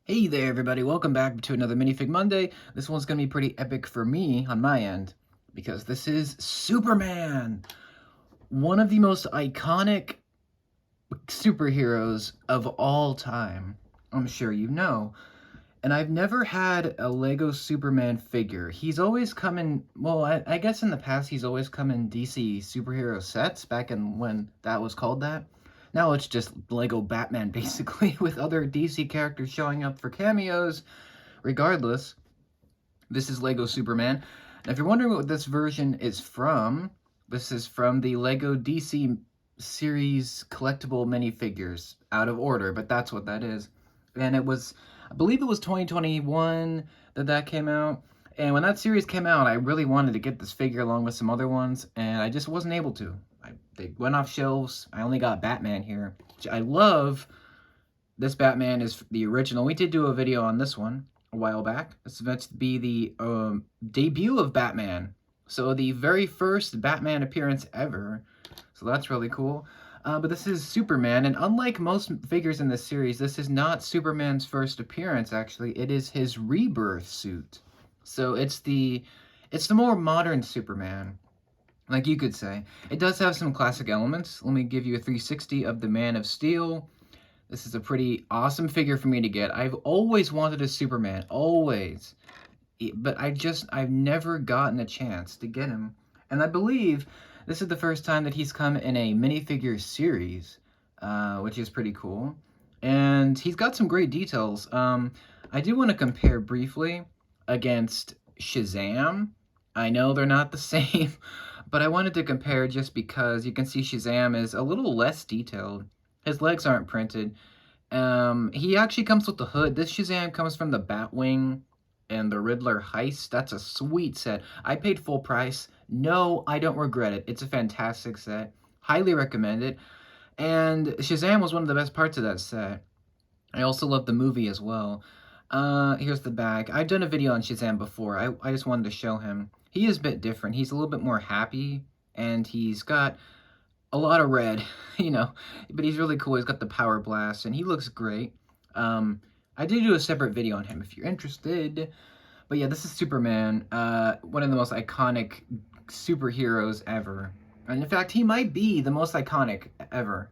Hey there everybody, welcome back to another Minifig Monday. This one's going to be pretty epic for me on my end, because this is Superman! One of the most iconic superheroes of all time, I'm sure you know. And I've never had a Lego Superman figure. He's always come in, well, I guess in the past he's always come in DC superhero sets, back in when that was called that. Now it's just Lego Batman, basically, with other DC characters showing up for cameos. Regardless, this is Lego Superman. And if you're wondering what this version is from, this is from the Lego DC series collectible minifigures, out of order, but that's what that is. And it was, I believe it was 2021 that came out. And when that series came out, I really wanted to get this figure along with some other ones, and I just wasn't able to. They went off shelves. I only got Batman here, which I love. This Batman is the original. We did do a video on this one a while back. This is meant to be the debut of Batman. So the very first Batman appearance ever. So that's really cool. But this is Superman, and unlike most figures in this series, this is not Superman's first appearance, actually. It is his Rebirth suit. So it's the more modern Superman, like you could say. It does have some classic elements. Let me give you a 360 of the Man of Steel. This is a pretty awesome figure for me to get. I've always wanted a Superman, always. But I've never gotten a chance to get him. And I believe this is the first time that he's come in a minifigure series, which is pretty cool. And he's got some great details. I do want to compare briefly against Shazam. I know they're not the same, but I wanted to compare just because you can see Shazam is a little less detailed. His legs aren't printed. He actually comes with the hood. This Shazam comes from the Batwing and the Riddler heist. That's a sweet set. I paid full price. No, I don't regret it. It's a fantastic set. Highly recommend it. And Shazam was one of the best parts of that set. I also love the movie as well. Here's the bag. I've done a video on Shazam before. I just wanted to show him. He is a bit different. He's a little bit more happy, and he's got a lot of red, but he's really cool. He's got the power blast, and he looks great. I did do a separate video on him if you're interested. But yeah, this is Superman, one of the most iconic superheroes ever. And in fact, he might be the most iconic ever,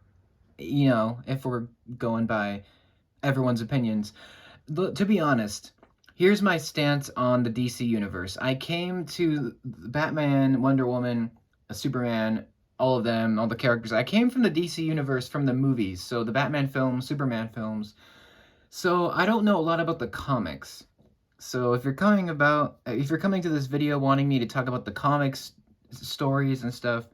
if we're going by everyone's opinions. To be honest, here's my stance on the DC universe. I came to Batman, Wonder Woman, Superman, all of them, all the characters. I came from the DC universe from the movies, so the Batman films, Superman films. So I don't know a lot about the comics. So if you're coming to this video wanting me to talk about the comics stories and stuff,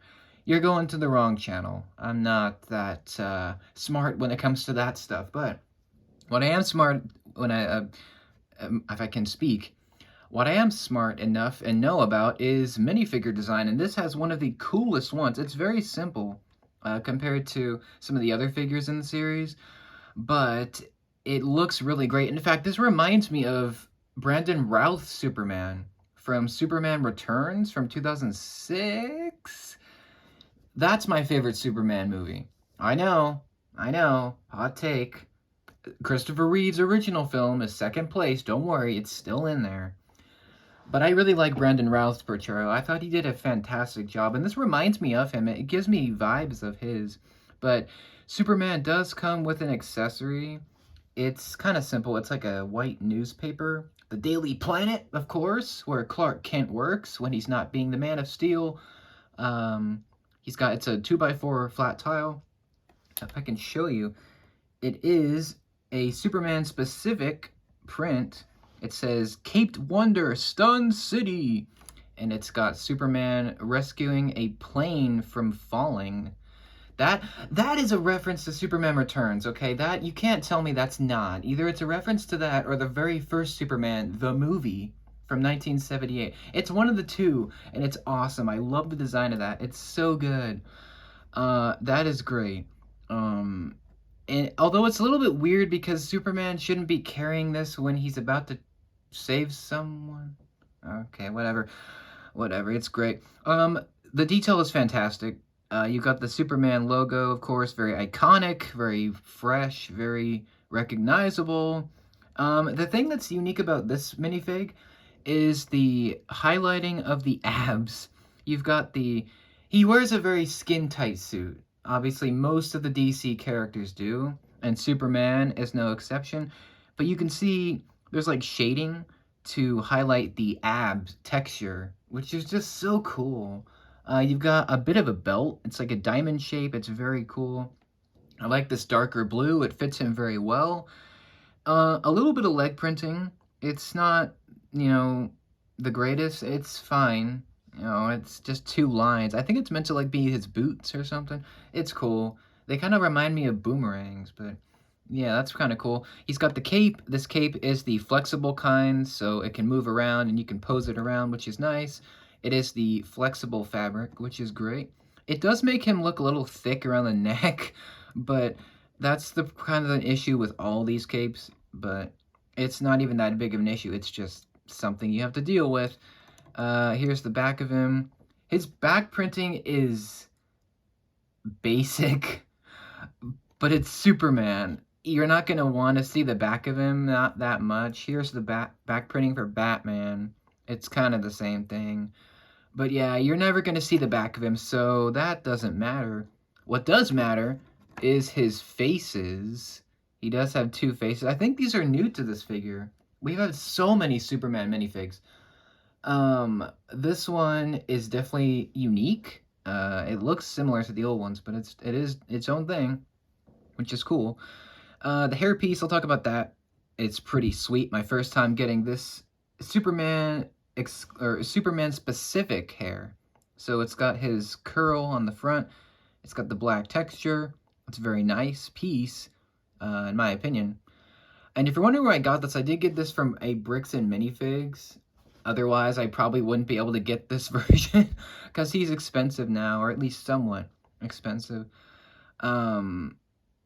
you're going to the wrong channel. I'm not that smart when it comes to that stuff. But what I am smart when if I can speak, what I am smart enough and know about is minifigure design, and this has one of the coolest ones. It's very simple compared to some of the other figures in the series, but it looks really great. In fact, this reminds me of Brandon Routh's Superman from Superman Returns from 2006. That's my favorite Superman movie. I know, hot take. Christopher Reeve's original film is second place. Don't worry, it's still in there. But I really like Brandon Routh's portrayal. I thought he did a fantastic job, and this reminds me of him. It gives me vibes of his. But Superman does come with an accessory. It's kind of simple. It's like a white newspaper. The Daily Planet, of course, where Clark Kent works when he's not being the Man of Steel. It's a 2x4 flat tile. If I can show you, it is a Superman-specific print. It says, Caped Wonder, Stun City. And it's got Superman rescuing a plane from falling. That is a reference to Superman Returns, okay? That, you can't tell me that's not. Either it's a reference to that or the very first Superman, the movie, from 1978. It's one of the two, and it's awesome. I love the design of that. It's so good. That is great. And although it's a little bit weird because Superman shouldn't be carrying this when he's about to save someone. Okay, whatever, it's great. The detail is fantastic. You've got the Superman logo, of course, very iconic, very fresh, very recognizable. The thing that's unique about this minifig is the highlighting of the abs. You've got he wears a very skin-tight suit. Obviously, most of the DC characters do, and Superman is no exception. But you can see there's like shading to highlight the abs texture, which is just so cool. You've got a bit of a belt. It's like a diamond shape. It's very cool. I like this darker blue. It fits him very well. A little bit of leg printing. It's not, you know, the greatest. It's fine. You know, it's just 2 lines. I think it's meant to like be his boots or something. It's cool. They kind of remind me of boomerangs, but yeah, that's kind of cool. He's got the cape. This cape is the flexible kind, so it can move around and you can pose it around, which is nice. It is the flexible fabric, which is great. It does make him look a little thick around the neck, but that's the kind of an issue with all these capes, but it's not even that big of an issue. It's just something you have to deal with. Here's the back of him. His back printing is basic, but it's Superman. You're not going to want to see the back of him, not that much. Here's the back printing for Batman. It's kind of the same thing. But yeah, you're never going to see the back of him, so that doesn't matter. What does matter is his faces. He does have 2 faces. I think these are new to this figure. We've had so many Superman minifigs. This one is definitely unique. It looks similar to the old ones, but it is its own thing, which is cool. The hairpiece, I'll talk about that. It's pretty sweet. My first time getting this Superman specific hair. So it's got his curl on the front. It's got the black texture. It's a very nice piece, in my opinion. And if you're wondering where I got this, I did get this from a Bricks and Minifigs. Otherwise, I probably wouldn't be able to get this version because he's expensive now, or at least somewhat expensive.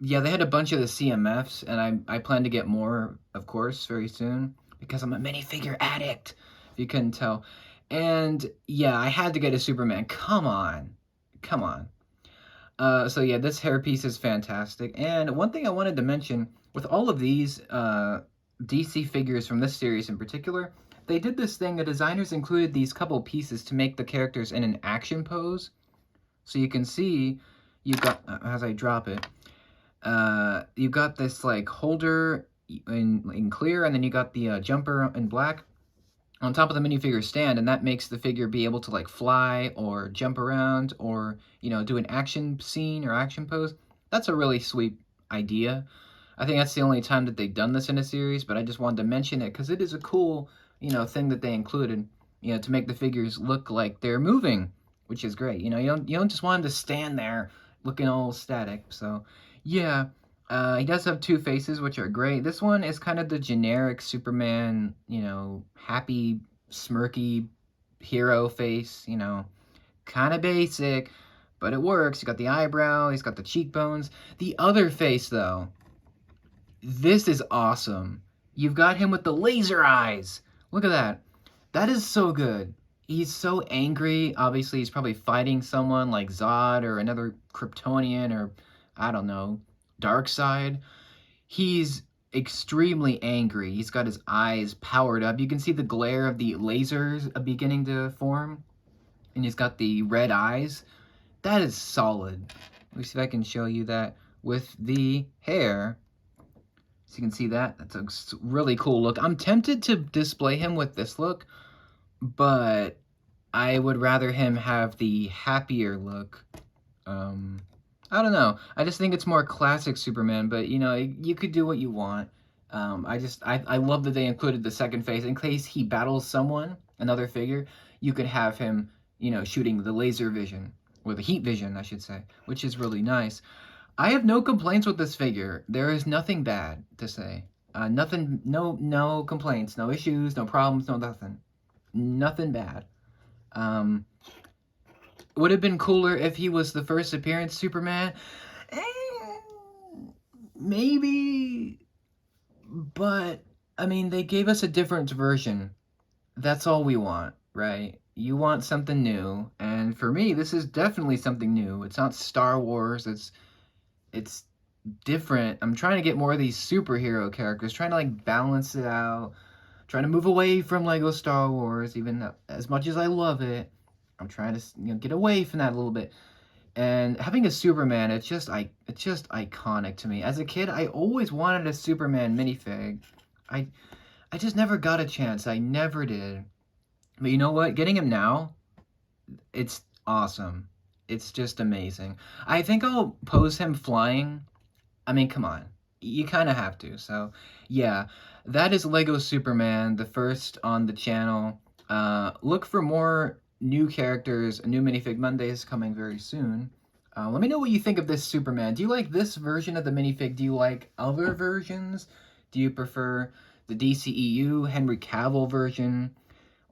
Yeah, they had a bunch of the CMFs, and I plan to get more, of course, very soon because I'm a minifigure addict, if you couldn't tell. And yeah, I had to get a Superman. Come on. Come on. So yeah, this hairpiece is fantastic. And one thing I wanted to mention, with all of these DC figures from this series in particular, they did this thing, the designers included these couple pieces to make the characters in an action pose. So you can see, you've got, as I drop it, you've got this like holder in clear, and then you got the jumper in black on top of the minifigure stand, and that makes the figure be able to like fly or jump around or, you know, do an action scene or action pose. That's a really sweet idea. I think that's the only time that they've done this in a series, but I just wanted to mention it because it is a cool, you know, thing that they included, you know, to make the figures look like they're moving, which is great. You know, you don't just want them to stand there looking all static. So yeah, he does have 2 faces, which are great. This one is kind of the generic Superman, you know, happy, smirky hero face, you know, kind of basic, but it works. You got the eyebrow, he's got the cheekbones. The other face, though, this is awesome. You've got him with the laser eyes. Look at that. That is so good. He's so angry. Obviously, he's probably fighting someone like Zod or another Kryptonian or, I don't know, Darkseid. He's extremely angry. He's got his eyes powered up. You can see the glare of the lasers beginning to form. And he's got the red eyes. That is solid. Let me see if I can show you that with the hair. So you can see that. That's a really cool look. I'm tempted to display him with this look, but I would rather him have the happier look. I don't know. I just think it's more classic Superman, but, you know, you could do what you want. I love that they included the second face. In case he battles someone, another figure, you could have him, you know, shooting the laser vision, or the heat vision, I should say, which is really nice. I have no complaints with this figure. There is nothing bad to say. No complaints, no issues, no problems, no nothing. Nothing bad. Would have been cooler if he was the first appearance Superman. Maybe, but, I mean, they gave us a different version. That's all we want, right? You want something new, and for me, this is definitely something new. It's not Star Wars, it's different. I'm trying to get more of these superhero characters, trying to like balance it out, trying to move away from Lego Star Wars, even though, as much as I love it. I'm trying to get away from that a little bit. And having a Superman, it's just iconic to me. As a kid, I always wanted a Superman minifig. I I just never got a chance. I never did. But you know what? Getting him now, it's awesome. It's just amazing. I think I'll pose him flying. I mean, come on. You kind of have to. So, yeah, that is Lego Superman, the first on the channel. Look for more new characters, new minifig Mondays coming very soon. Let me know what you think of this Superman. Do you like this version of the minifig? Do you like other versions? Do you prefer the DCEU Henry Cavill version?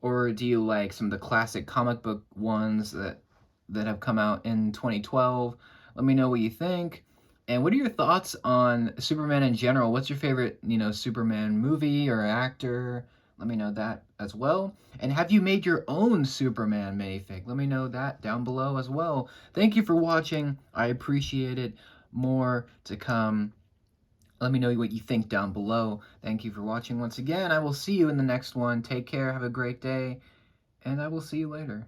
Or do you like some of the classic comic book ones that have come out in 2012? Let me know what you think. And what are your thoughts on Superman in general? What's your favorite, Superman movie or actor? Let me know that as well. And have you made your own Superman minifig? Let me know that down below as well. Thank you for watching. I appreciate it. More to come. Let me know what you think down below. Thank you for watching once again. I will see you in the next one. Take care. Have a great day. And I will see you later.